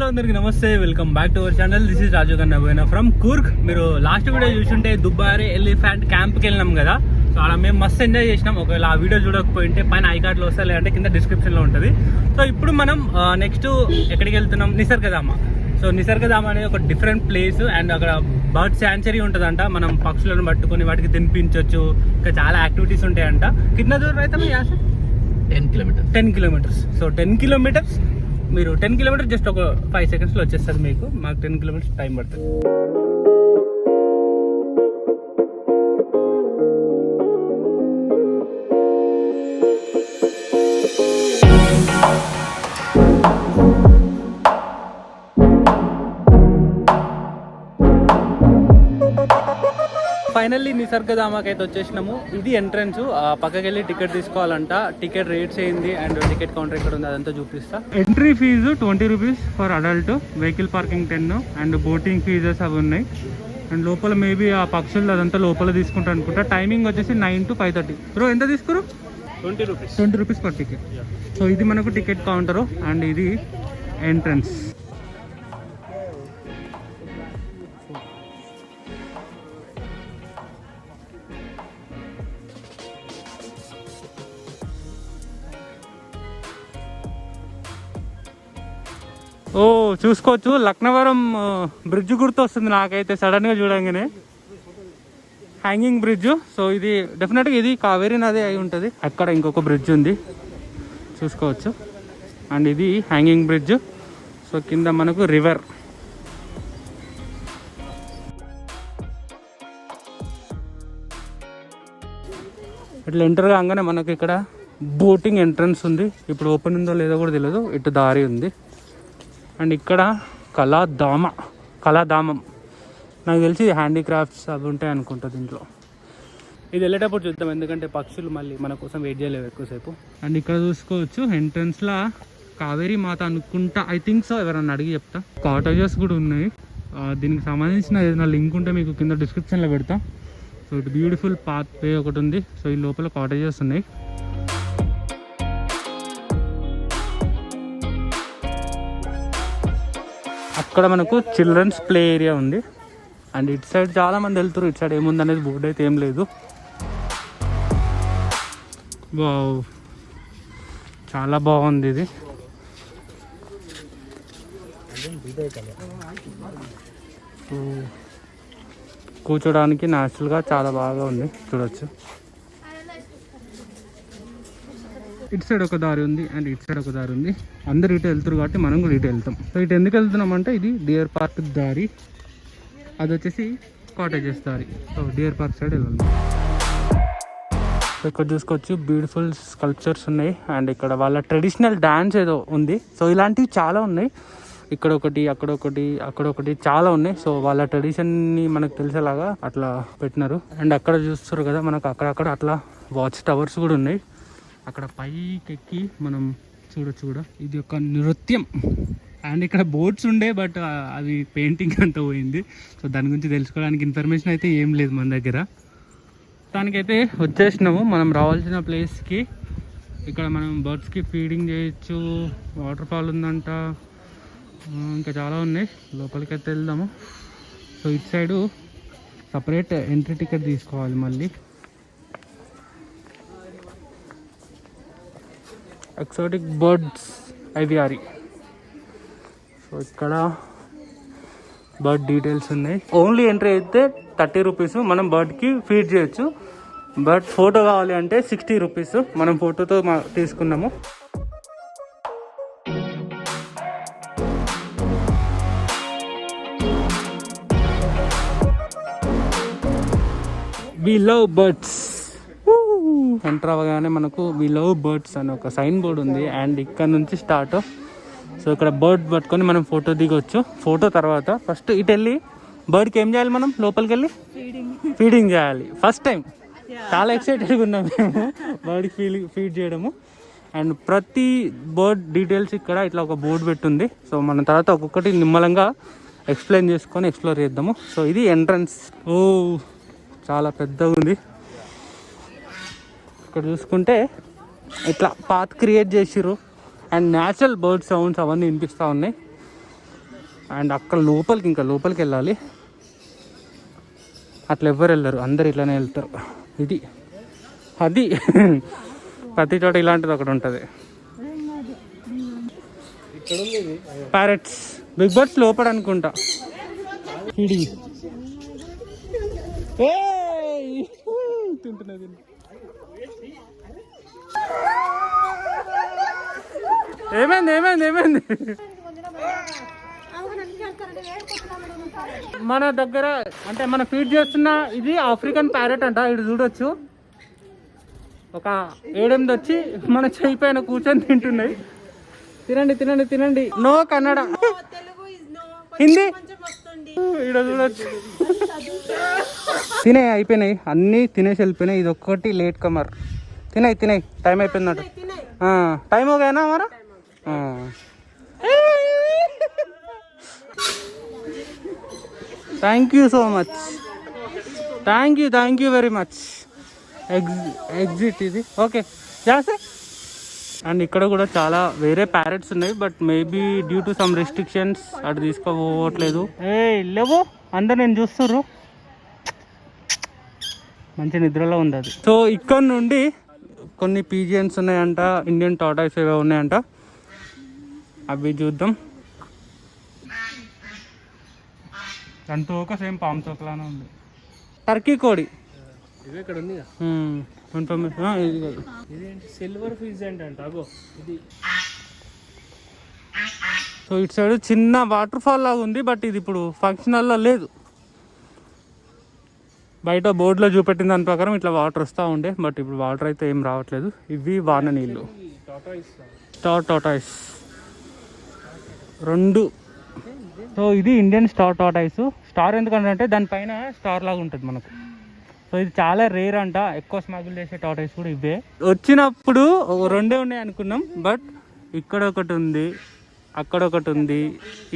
అందరికి నమస్తే, welcome back to our channel. This is Raju Kannaboina from Coorg. మీరు లాస్ట్ వీడియో చూసుంటే దుబారే ఎలిఫెంట్ క్యాంప్కి వెళ్ళినాం కదా. సో అలా మేము మస్తు ఎంజాయ్ చేసినాం. ఒకవేళ ఆ వీడియో చూడకపోయింటే పైన ఐకార్డ్లో వస్తా, లేదంటే కింద డిస్క్రిప్షన్లో ఉంటుంది. సో ఇప్పుడు మనం నెక్స్ట్ ఎక్కడికి వెళ్తున్నాం, నిసర్గధామ. సో నిసర్గధామ అనేది ఒక డిఫరెంట్ ప్లేస్ అండ్ అక్కడ బర్డ్ శాంచరీ ఉంటుందంట. మనం పక్షులను పట్టుకొని వాటికి తినిపించవచ్చు. ఇంకా చాలా యాక్టివిటీస్ ఉంటాయంట. కింద దూరం అయితే 10 కిలోమీటర్స్. సో 10 కిలోమీటర్స్ మీరు 10 కిలోమీటర్స్ జస్ట్ ఒక 5 సెకండ్స్లో వచ్చేస్తుంది మీకు. మాకు 10 కిలోమీటర్స్ టైం పడుతుంది. ఫైనల్లీ నిసర్గధామకి అయితే వచ్చేసినాము. ఇది ఎంట్రన్స్. పక్కకి వెళ్ళి టికెట్ తీసుకోవాలంట. టికెట్ రేట్స్ ఏంది అండ్ టికెట్ కౌంటర్ ఎక్కడ ఉంది అదంతా చూపిస్తా. Entry fee 20 rupees for adult, vehicle parking 10 and boating fees అవి ఉన్నాయి. అండ్ లోపల మేబీ ఆ పక్షులు అదంతా లోపల తీసుకుంటా అనుకుంటా. టైమింగ్ వచ్చేసి 9 to 5:30. బ్రో ఎంత తీసుకురు? 20 రూపీస్ పర్ టికెట్. సో ఇది మనకు టికెట్ కౌంటరు అండ్ ఇది ఎంట్రన్స్. ఓ చూసుకోవచ్చు, లక్నవరం బ్రిడ్జ్ గుర్తొస్తుంది నాకైతే సడన్గా చూడంగానే. Hanging bridge. సో ఇది డెఫినెట్గా ఇది కావేరీ నది అయి ఉంటుంది. అక్కడ ఇంకొక బ్రిడ్జ్ ఉంది చూసుకోవచ్చు. అండ్ ఇది హ్యాంగింగ్ బ్రిడ్జ్. సో కింద మనకు రివర్. ఇట్లా ఎంటర్ కాగానే మనకు ఇక్కడ బోటింగ్ ఎంట్రన్స్ ఉంది. ఇప్పుడు ఓపెన్ ఉందో లేదో కూడా తెలియదు. ఇటు దారి ఉంది. అండ్ ఇక్కడ కళాధామం నాకు తెలిసి హ్యాండీక్రాఫ్ట్స్ అవి ఉంటాయి అనుకుంటా దీంట్లో. ఇది వెళ్ళేటప్పుడు చూద్దాం, ఎందుకంటే పక్షులు మళ్ళీ మన కోసం వెయిట్ చేయలేవు ఎక్కువసేపు. అండ్ ఇక్కడ చూసుకోవచ్చు ఎంట్రన్స్లో కావేరీ మాత అనుకుంటా, ఐ థింక్ సో. ఎవరన్నా అడిగి చెప్తా. కాటేజెస్ కూడా ఉన్నాయి. దీనికి సంబంధించిన ఏదైనా లింక్ ఉంటే మీకు కింద డిస్క్రిప్షన్లో పెడతా. సో ఇటు బ్యూటిఫుల్ పాత్ వే ఒకటి ఉంది. సో ఈ లోపల కాటేజెస్ ఉన్నాయి. అక్కడ మనకు చిల్డ్రన్స్ ప్లే ఏరియా ఉంది. అండ్ ఇటు సైడ్ చాలా మంది వెళ్తారు. ఇటు సైడ్ ఏముంది అనేది బోర్డు అయితే ఏం లేదు. వావ్, చాలా బాగుంది ఇది. కూర్చోడానికి న్యాచురల్గా చాలా బాగా ఉంది, చూడొచ్చు. ఇటు సైడ్ ఒక దారి ఉంది అండ్ ఇటు సైడ్ ఒక దారి ఉంది. అందరు ఇటు వెళ్తారు కాబట్టి మనం కూడా ఇటు వెళ్తాం. సో ఇటు ఎందుకు వెళ్తున్నాం అంటే ఇది డియర్ పార్క్ దారి, అది వచ్చేసి కాటేజెస్ దారి. సో డియర్ పార్క్ సైడ్ వెళ్ళాలి. సో ఇక్కడ చూసుకోవచ్చు బ్యూటిఫుల్ స్కల్ప్చర్స్ ఉన్నాయి. అండ్ ఇక్కడ వాళ్ళ ట్రెడిషనల్ డ్యాన్స్ ఏదో ఉంది. సో ఇలాంటివి చాలా ఉన్నాయి. ఇక్కడ ఒకటి, అక్కడొకటి చాలా ఉన్నాయి. సో వాళ్ళ ట్రెడిషన్ని మనకు తెలిసేలాగా అట్లా పెట్టినారు. అండ్ అక్కడ చూస్తారు కదా మనకు అక్కడక్కడ అట్లా వాచ్ టవర్స్ కూడా ఉన్నాయి. అక్కడ పైకి ఎక్కి మనం చూడొచ్చు కూడా. ఇది ఒక నృత్యం. అండ్ ఇక్కడ బోట్స్ ఉండే, బట్ అది పెయింటింగ్ అంతా పోయింది. సో దాని గురించి తెలుసుకోవడానికి ఇన్ఫర్మేషన్ అయితే ఏం లేదు మన దగ్గర. దానికైతే వచ్చేసినాము మనం రావాల్సిన ప్లేస్కి. ఇక్కడ మనం బర్డ్స్కి ఫీడింగ్ చేయొచ్చు. వాటర్ ఫాల్ ఉందంట, ఇంకా చాలా ఉన్నాయి. లోపలికి అయితే వెళ్దాము. సో ఇటు సైడు సపరేట్ ఎంట్రీ టికెట్ తీసుకోవాలి మళ్ళీ. Exotic birds aviary. సో ఇక్కడ బర్డ్ డీటెయిల్స్ ఉన్నాయి. ఓన్లీ ఎంట్రీ అయితే 30 రూపీస్. మనం బర్డ్కి ఫీడ్ చేయొచ్చు. బట్ ఫోటో కావాలి అంటే 60 రూపీస్. మనం ఫోటోతో తీసుకున్నాము. We love birds. ఎంటర్ అవ్వగానే మనకు వి లవ్ బర్డ్స్ అని ఒక సైన్ బోర్డ్ ఉంది. అండ్ ఇక్కడ నుంచి స్టార్ట్. సో ఇక్కడ బర్డ్ పట్టుకొని మనం ఫోటో దిగొచ్చు. ఫోటో తర్వాత ఫస్ట్ ఇటు వెళ్ళి బర్డ్కి ఏం చేయాలి, మనం లోపలికి వెళ్ళి ఫీడింగ్ చేయాలి. ఫస్ట్ టైం చాలా ఎక్సైటెడ్గా ఉన్నాం మేము బర్డ్కి ఫీడ్ చేయడము. అండ్ ప్రతి బర్డ్ డీటెయిల్స్ ఇక్కడ ఇట్లా ఒక బోర్డు పెట్టుంది. సో మన తర్వాత ఒక్కొక్కటి నిమ్మలంగా ఎక్స్ప్లెయిన్ చేసుకొని ఎక్స్ప్లోర్ చేద్దాము. సో ఇది ఎంట్రన్స్. ఓ చాలా పెద్దగా ఉంది. ఇక్కడ చూసుకుంటే ఇట్లా పాత్ క్రియేట్ చేసిర్రు. అండ్ న్యాచురల్ బర్డ్ సౌండ్స్ అవన్నీ వినిపిస్తూ ఉన్నాయి. అండ్ అక్కడ ఇంకా లోపలికి వెళ్ళాలి. అట్లా ఎవ్వరు వెళ్ళరు, అందరు ఇట్లానే వెళ్తారు. అది ప్రతి చోట ఇలాంటిది ఒకటి ఉంటుంది. ప్యారెట్స్, బిగ్ బర్డ్స్ లోపల అనుకుంటా. తింటున్నది. ఏమైంది మన దగ్గర అంటే మనం ఫీడ్ చేస్తున్న ఇది ఆఫ్రికన్ ప్యారెట్ అంట. ఇటు చూడొచ్చు, ఒక 7-8 వచ్చి మన చెయ్యి పైన కూర్చొని తింటున్నాయి. తినండి. నో కన్నడ, హిందీ. ఇక్కడ చూడొచ్చు, అయిపోయినాయి అన్నీ, తినేసి వెళ్ళిపోయినాయి. ఇది ఒక్కటి లేట్ కమర్. తినాయి, టైం అయిపోయిందట. టైం ఓకేనా మరా? Thank you so much, thank you very much. Exit ఇది ఓకే జాస్తే. అండ్ ఇక్కడ కూడా చాలా వేరే ప్యారెట్స్ ఉన్నాయి, but maybe due to some restrictions అటు తీసుకోవట్లేదు. లేవు, అందరు నేను చూస్తుర్రు, మంచి నిద్రలో ఉంది అది. సో ఇక్కడ నుండి కొన్ని పీజియన్స్ ఉన్నాయంట, ఇండియన్ టాటాయిస్ ఏవో ఉన్నాయంట, అవి చూద్దాం. దాని తోక సేమ్ పాము తోకలానే ఉంది. టర్కీ కోడి ఇది ఇక్కడ ఉంది. ఇది కాదు, సిల్వర్ ఫిజెంట్ అంట. అగో ఇది. సో ఇటు సైడ్ చిన్న వాటర్ ఫాల్ లాగా ఉంది, బట్ ఇది ఇప్పుడు ఫంక్షనల్లో లేదు. బయట బోర్డులో చూపెట్టిన దాని ప్రకారం ఇట్లా వాటర్ వస్తూ ఉండే, బట్ ఇప్పుడు వాటర్ అయితే ఏం రావట్లేదు. ఇవి వాన నీళ్ళు. టాటాయిస్ 2. సో ఇది ఇండియన్ టాటాయిస్. స్టార్ ఎందుకంటే దానిపైన స్టార్ లాగా ఉంటుంది మనకు. సో ఇది చాలా రేర్ అంట, ఎక్కువ స్మగుల్ చేసే టాటాయిస్ కూడా ఇవే. వచ్చినప్పుడు 2 ఉన్నాయి అనుకున్నాం, బట్ ఇక్కడ ఒకటి ఉంది, అక్కడ ఒకటి ఉంది,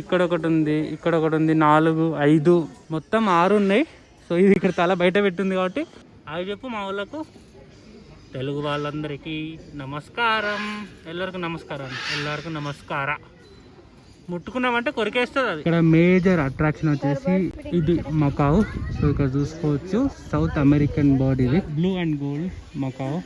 ఇక్కడ ఒకటి ఉంది, ఇక్కడ ఒకటి ఉంది. 4, 5 మొత్తం 6 ఉన్నాయి. సో ఇది ఇక్కడ తల బయట పెట్టింది కాబట్టి అవి చెప్పు మా వాళ్ళకు. తెలుగు వాళ్ళందరికీ నమస్కారం. ಎಲ್ಲರಿಗೂ నమస్కార. ముట్టుకున్నామంటే కొరికేస్తుంది అది. ఇక్కడ మేజర్ అట్రాక్షన్ వచ్చేసి ఇది మకావ్. సో ఇక్కడ చూసుకోవచ్చు, సౌత్ అమెరికన్ బర్డ్ ఇది, blue and gold macaw.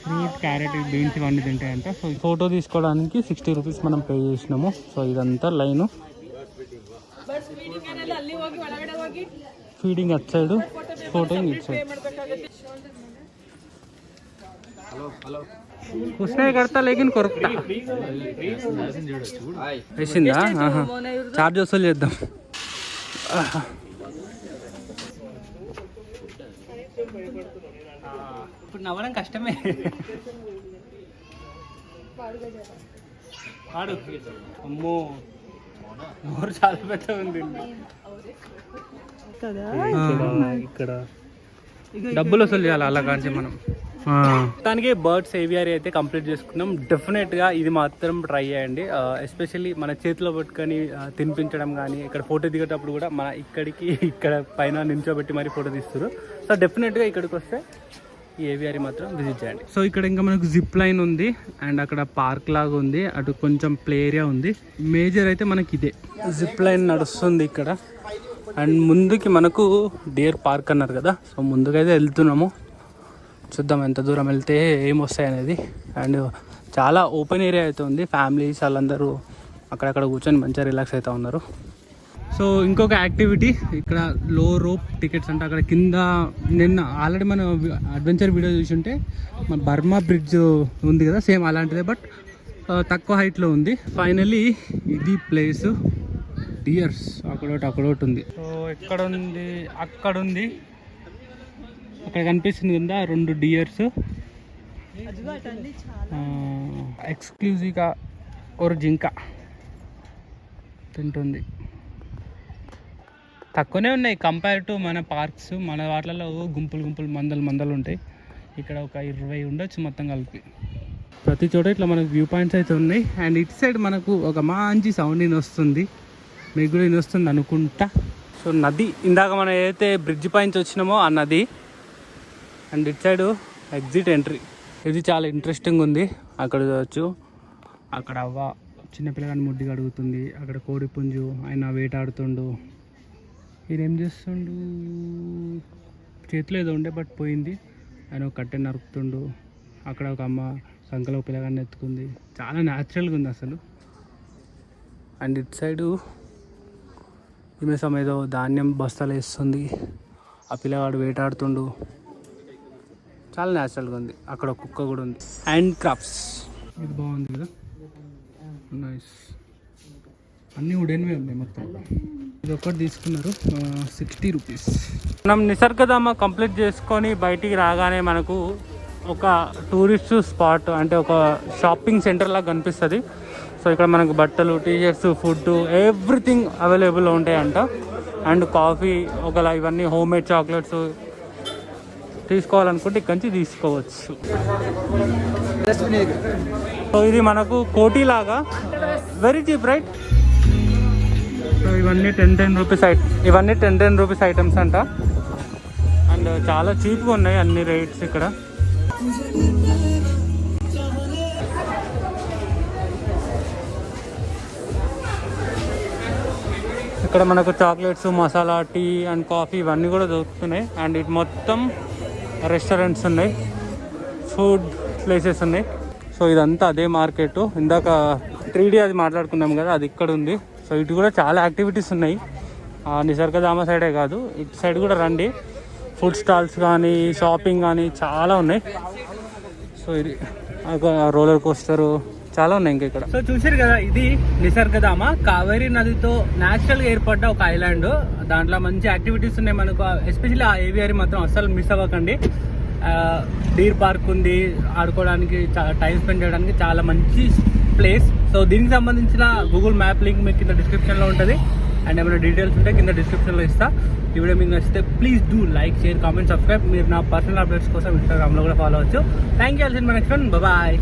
Fruit, carrot, beans ఇవన్నీ తింటాయంట. సో ఫోటో తీసుకోవడానికి 60 రూపీస్ మనం పే చేసినాము. సో ఇదంతా line. Feeding at side, photoing it side. उसने करता लेकिन కొరుకుతా వేసిందా? చార్జ్ వసూలు చేద్దాం. ఇప్పుడు నవ్వడం కష్టమే. వాడు అమ్మో నోరు చాలా పెద్ద ఉంది. ఇక్కడ డబ్బులు వసూలు చేయాలి అలా కానీ మనం. దానికి బర్డ్స్ ఏవియరీ అయితే కంప్లీట్ చేసుకున్నాం. డెఫినెట్గా ఇది మాత్రం ట్రై చేయండి. ఎస్పెషల్లీ మన చేతిలో పట్టుకొని తినిపించడం కానీ, ఇక్కడ ఫోటో దిగేటప్పుడు కూడా మన ఇక్కడ పైన నిల్చోబెట్టి మరి ఫోటో తీస్తారు. సో డెఫినెట్గా ఇక్కడికి వస్తే ఈ ఏవియరీ మాత్రం విజిట్ చేయండి. సో ఇక్కడ ఇంకా మనకు జిప్ లైన్ ఉంది, అండ్ అక్కడ పార్క్ లాగా ఉంది, అటు కొంచెం ప్లే ఏరియా ఉంది. మేజర్ అయితే మనకి ఇదే జిప్ లైన్ నడుస్తుంది ఇక్కడ. అండ్ ముందుకి మనకు డియర్ పార్క్ అన్నారు కదా, సో ముందుకైతే వెళ్తున్నాము. చూద్దాం ఎంత దూరం వెళ్తే ఏమొస్తాయి అనేది. అండ్ చాలా ఓపెన్ ఏరియా అయితే ఉంది, ఫ్యామిలీస్ వాళ్ళందరూ అక్కడక్కడ కూర్చొని మంచిగా రిలాక్స్ అవుతూ ఉన్నారు. సో ఇంకొక యాక్టివిటీ ఇక్కడ లో రోప్ టికెట్స్ అంటే అక్కడ కింద నిన్న ఆల్రెడీ మనం అడ్వెంచర్ వీడియో చూసుంటే మన బర్మా బ్రిడ్జ్ ఉంది కదా, సేమ్ అలాంటిదే, బట్ తక్కువ హైట్లో ఉంది. ఫైనలీ ఇది ప్లేస్. డియర్స్ అక్కడొకటి ఉంది. సో ఎక్కడ ఉంది? అక్కడ ఉంది, అక్కడ కనిపిస్తుంది కింద 2 డియర్స్. ఎక్స్క్లూజివ్గా ఒక జింక తింటుంది. తక్కువనే ఉన్నాయి కంపేర్ టు మన పార్క్స్. మన వాటిలలో గుంపులు మందలు ఉంటాయి. ఇక్కడ ఒక 20 ఉండొచ్చు మొత్తం కలిపి. ప్రతి చోట ఇట్లా మనకు వ్యూ పాయింట్స్ అయితే ఉన్నాయి. అండ్ ఇటు సైడ్ మనకు ఒక మంచి సౌండ్ వస్తుంది, మీకు కూడా వస్తుంది అనుకుంటా. సో నది, ఇందాక మనం ఏదైతే బ్రిడ్జ్ పైన వచ్చినామో ఆ నది. అండ్ ఇటు సైడ్ ఎగ్జిట్ ఎంట్రీ. ఇది చాలా ఇంట్రెస్టింగ్ ఉంది. అక్కడ చూడవచ్చు, అక్కడ చిన్నపిల్లగాని ముడ్డిగా అడుగుతుంది. అక్కడ కోడి పుంజు ఆయన వేటాడుతుండు. ఈయన ఏం చేస్తుండు, చేతిలో ఏదో ఉండే బట్ పోయింది. ఆయన ఒక కట్టె నరుకుతుండు. అక్కడ ఒక అమ్మ సంకలో పిల్లగాన్ని ఎత్తుకుంది. చాలా న్యాచురల్గా ఉంది అసలు. అండ్ ఇటు సైడు ఈమె ఏదో ధాన్యం బస్తాలు వేస్తుంది. ఆ పిల్లగాడు వేటాడుతుండు. చాలా న్యాచురల్గా ఉంది. అక్కడ కుక్క కూడా ఉంది. హ్యాండ్ క్రాఫ్ట్స్ ఇది బాగుంది కదా, నైస్. అన్నీ ఉడేనివే ఉన్నాయి మొత్తం. ఇది ఒకటి తీసుకున్నారు 60 రూపీస్. మనం నిసర్గధామ కంప్లీట్ చేసుకొని బయటికి రాగానే మనకు ఒక టూరిస్ట్ స్పాట్ అంటే ఒక షాపింగ్ సెంటర్ లాగా కనిపిస్తుంది. సో ఇక్కడ మనకు బట్టలు, టీషర్ట్స్, ఫుడ్ ఎవ్రీథింగ్ అవైలబుల్ ఉంటాయంట. అండ్ కాఫీ ఒకలా ఇవన్నీ హోమ్ మేడ్ చాక్లెట్స్ తీసుకోవాలనుకుంటే ఇక్కడి నుంచి తీసుకోవచ్చు. సో ఇది మనకు కోటి లాగా వెరీ చీప్ రైట్. సో ఇవన్నీ 10 రూపీస్ ఇవన్నీ 10 రూపీస్ ఐటమ్స్ అంట. అండ్ చాలా చీప్గా ఉన్నాయి అన్ని రేట్స్ ఇక్కడ. ఇక్కడ మనకు chocolates, masala, tea and coffee ఇవన్నీ కూడా దొరుకుతున్నాయి. అండ్ ఇటు మొత్తం రెస్టారెంట్స్ ఉన్నాయి, ఫుడ్ ప్లేసెస్ ఉన్నాయి. సో ఇదంతా అదే మార్కెట్. ఇందాక 3D అది మాట్లాడుకున్నాం కదా, అది ఇక్కడ ఉంది. సో ఇటు కూడా చాలా యాక్టివిటీస్ ఉన్నాయి. నిసర్గధామ సైడే కాదు, ఇటు సైడ్ కూడా రండి. ఫుడ్ స్టాల్స్ కానీ, షాపింగ్ కానీ చాలా ఉన్నాయి. సో ఇది రోలర్ కోస్టరు చాలా ఉన్నాయి ఇంకా ఇక్కడ. సో చూసారు కదా, ఇది నిసర్గధామ. కావేరీ నదితో న్యాచురల్గా ఏర్పడ్డ ఒక ఐలాండ్. దాంట్లో మంచి యాక్టివిటీస్ ఉన్నాయి మనకు. ఎస్పెషల్లీ ఆ ఏవియరీ మాత్రం అస్సలు మిస్ అవ్వకండి. డీర్ పార్క్ ఉంది, ఆడుకోవడానికి, టైం స్పెండ్ చేయడానికి చాలా మంచి ప్లేస్. సో దీనికి సంబంధించిన గూగుల్ మ్యాప్ లింక్ మీకు కింద డిస్క్రిప్షన్లో ఉంటుంది. అండ్ ఏమైనా డీటెయిల్స్ ఉంటే కింద డిస్క్రిప్షన్లో ఇస్తా. ఈ వీడియో మీకు నచ్చితే please do like, share, comment, subscribe. మీరు నా పర్సనల్ అప్డేట్స్ కోసం ఇన్స్టాగ్రామ్లో కూడా ఫాలో అవ్వచ్చు. Thank you. Next one. Bye.